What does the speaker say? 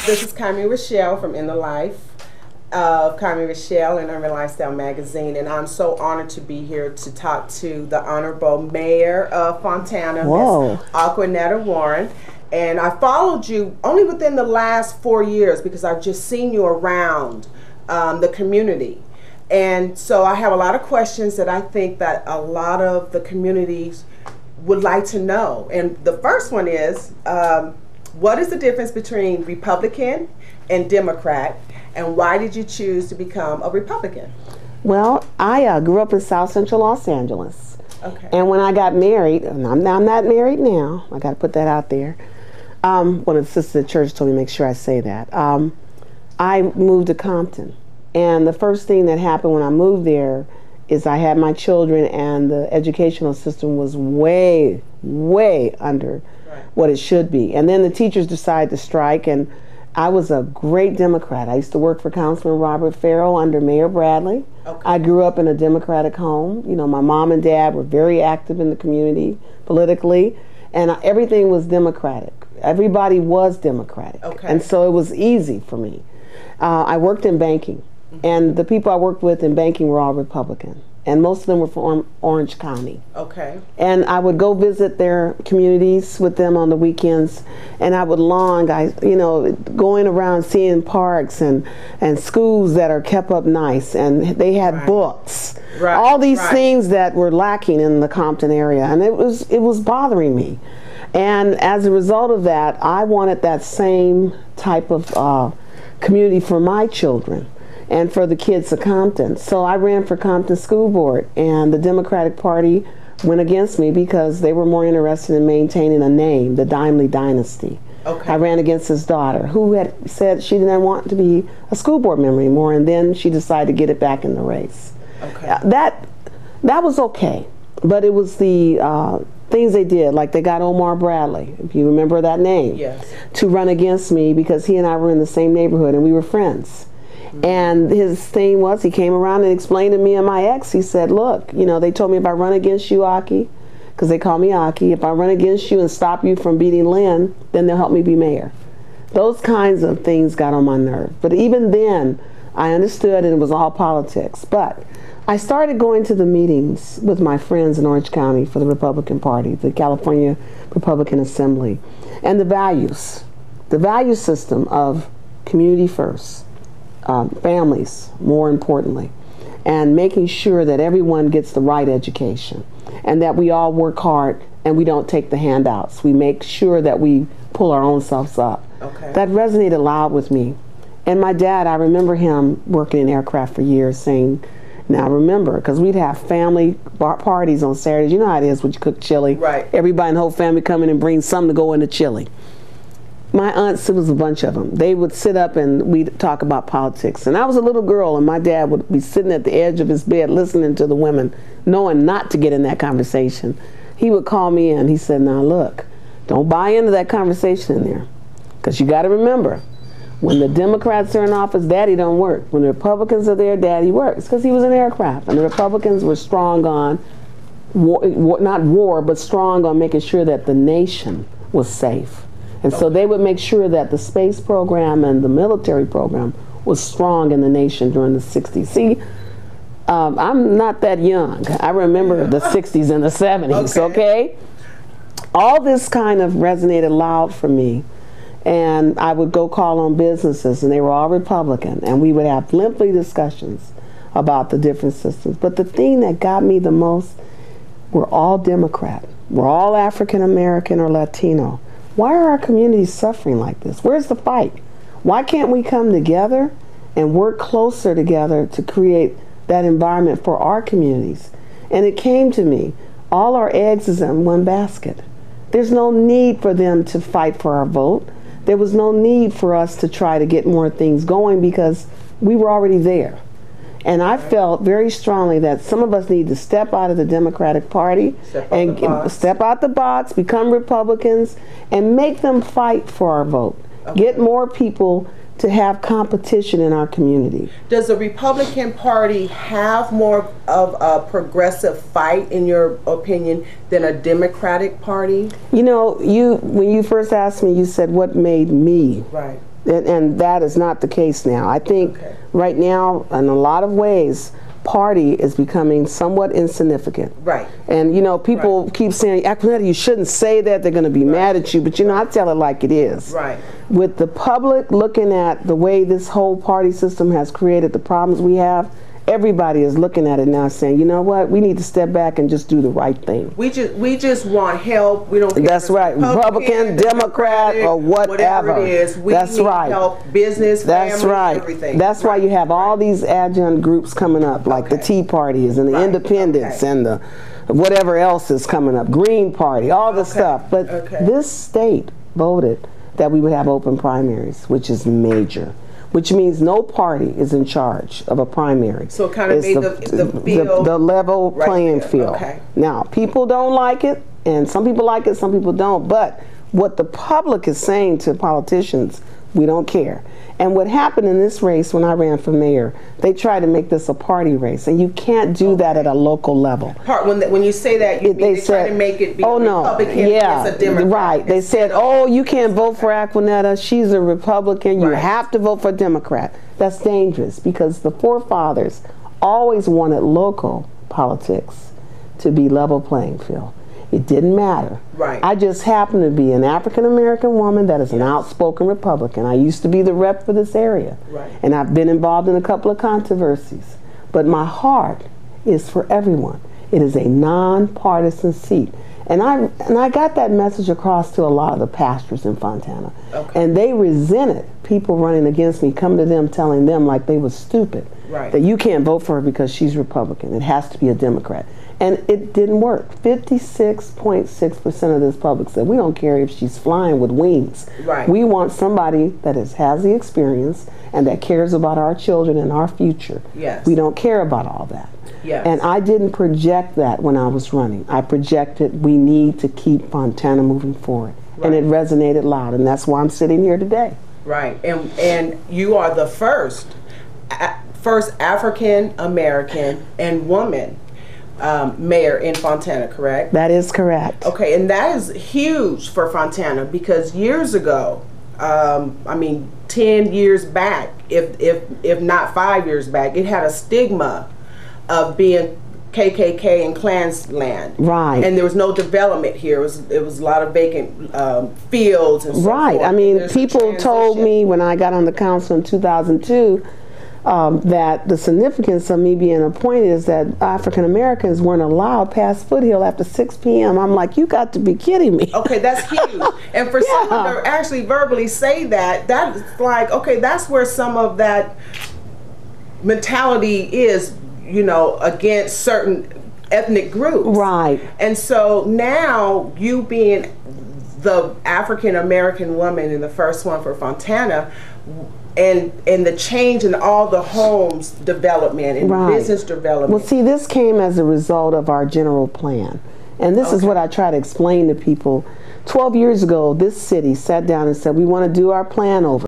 This is KimiRhochelle from In the Life of KimiRhochelle and Urban Lyfestyles Magazine, and I'm so honored to be here to talk to the Honorable Mayor of Fontana, Miss Acquanetta Warren. And I followed you only within the last 4 years because I've just seen you around the community. And so I have a lot of questions that I think that a lot of the communities would like to know. And the first one is, what is the difference between Republican and Democrat, and why did you choose to become a Republican? Well, I grew up in South Central Los Angeles. Okay. And when I got married, and I'm not married now, I got to put that out there. One of the sisters at church told me to make sure I say that. I moved to Compton. And the first thing that happened when I moved there is I had my children, and the educational system was way, way under what it should be. And then the teachers decided to strike, and I was a great Democrat. I used to work for Councilman Robert Farrell under Mayor Bradley. Okay. I grew up in a Democratic home. You know, my mom and dad were very active in the community politically, and everything was Democratic. Everybody was Democratic. Okay. And so it was easy for me. I worked in banking, and the people I worked with in banking were all Republican, and most of them were from Orange County. Okay. And I would go visit their communities with them on the weekends, and I would going around seeing parks and schools that are kept up nice, and they had books. Right. All these things that were lacking in the Compton area, and it was bothering me. And as a result of that, I wanted that same type of community for my children and for the kids of Compton. So I ran for Compton School Board, and the Democratic Party went against me because they were more interested in maintaining a name, the Dimely Dynasty. Okay. I ran against his daughter, who had said she didn't want to be a school board member anymore, and then she decided to get it back in the race. Okay. That was okay, but it was the things they did, like they got Omar Bradley, if you remember that name, yes, to run against me because he and I were in the same neighborhood and we were friends. And his thing was, he came around and explained to me and my ex, he said, look, they told me if I run against you, Aki, because they call me Aki, if I run against you and stop you from beating Lynn, then they'll help me be mayor. Those kinds of things got on my nerve. But even then, I understood, and it was all politics. But I started going to the meetings with my friends in Orange County for the Republican Party, the California Republican Assembly, and the value system of community first. Families, more importantly, and making sure that everyone gets the right education and that we all work hard and we don't take the handouts. We make sure that we pull our own selves up. Okay. That resonated loud with me. And my dad, I remember him working in aircraft for years saying, now remember, because we'd have family parties on Saturdays. You know how it is when you cook chili. Right. Everybody in the whole family come in and bring something to go in the chili. My aunts, it was a bunch of them. They would sit up and we'd talk about politics. And I was a little girl, and my dad would be sitting at the edge of his bed listening to the women, knowing not to get in that conversation. He would call me in. He said, now look, don't buy into that conversation in there. Because you got to remember, when the Democrats are in office, daddy don't work. When the Republicans are there, daddy works. Because he was in aircraft. And the Republicans were strong on, not war, but strong on making sure that the nation was safe. And so they would make sure that the space program and the military program was strong in the nation during the 60s. See, I'm not that young. I remember the 60s and the 70s, okay? All this kind of resonated loud for me. And I would go call on businesses, and they were all Republican, and we would have lengthy discussions about the different systems. But the thing that got me the most, we're all Democrat. We're all African American or Latino. Why are our communities suffering like this? Where's the fight? Why can't we come together and work closer together to create that environment for our communities? And it came to me, all our eggs is in one basket. There's no need for them to fight for our vote. There was no need for us to try to get more things going because we were already there. And I felt very strongly that some of us need to step out of the Democratic Party and step out the box, become Republicans, and make them fight for our vote. Okay. Get more people to have competition in our community. Does the Republican Party have more of a progressive fight, in your opinion, than a Democratic Party? You know, when you first asked me, you said, what made me And that is not the case now. I think right now, in a lot of ways, party is becoming somewhat insignificant. Right. And you know, people keep saying, Acquanetta, you shouldn't say that, they're going to be mad at you, but you know, I tell it like it is. Right. With the public looking at the way this whole party system has created the problems we have, everybody is looking at it now saying, you know what, we need to step back and just do the right thing. We just want help. We don't care. That's right. Republican, Democrat, or whatever it is. We That's need right. help, business, That's family, right. everything. That's why you have all these adjunct groups coming up, like the Tea Parties and the Independents and the whatever else is coming up, Green Party, all this stuff. But this state voted that we would have open primaries, which is major. Which means no party is in charge of a primary. So it kind of made the level playing field. Okay. Now, people don't like it, and some people like it, some people don't. But what the public is saying to politicians, we don't care. And what happened in this race when I ran for mayor, they tried to make this a party race, and you can't do that at a local level. When you say that, you mean they try to make it be Republican against a Democrat. Right. They said, oh, you can't vote for Acquanetta. She's a Republican. You have to vote for a Democrat. That's dangerous because the forefathers always wanted local politics to be level playing field. It didn't matter. Right. I just happen to be an African-American woman that is an outspoken Republican. I used to be the rep for this area. Right. And I've been involved in a couple of controversies. But my heart is for everyone. It is a nonpartisan seat. And I got that message across to a lot of the pastors in Fontana. And they resented people running against me, coming to them, telling them like they was stupid. Right. That you can't vote for her because she's Republican. It has to be a Democrat. And it didn't work. 56.6% of this public said, we don't care if she's flying with wings. Right. We want somebody that has the experience and that cares about our children and our future. Yes. We don't care about all that. Yes. And I didn't project that when I was running. I projected we need to keep Fontana moving forward. Right. And it resonated loud, and that's why I'm sitting here today. Right. And you are the first African American and woman mayor in Fontana, correct? That is correct. Okay, and that is huge for Fontana because years ago, I mean 10 years back, if not 5 years back, it had a stigma of being KKK and Klan's land. Right. And there was no development here. It was a lot of vacant fields and so forth. I mean, people told me when I got on the council in 2002 that the significance of me being appointed is that African Americans weren't allowed past Foothill after 6 p.m. I'm like, you got to be kidding me. Okay, that's huge. And for someone to actually verbally say that, that's like, okay, that's where some of that mentality is, you know, against certain ethnic groups. Right. And so now you being the African American woman and the first one for Fontana, and the change in all the homes development and business development. Well, see, this came as a result of our general plan. And this is what I try to explain to people. 12 years ago, this city sat down and said, we want to do our plan over.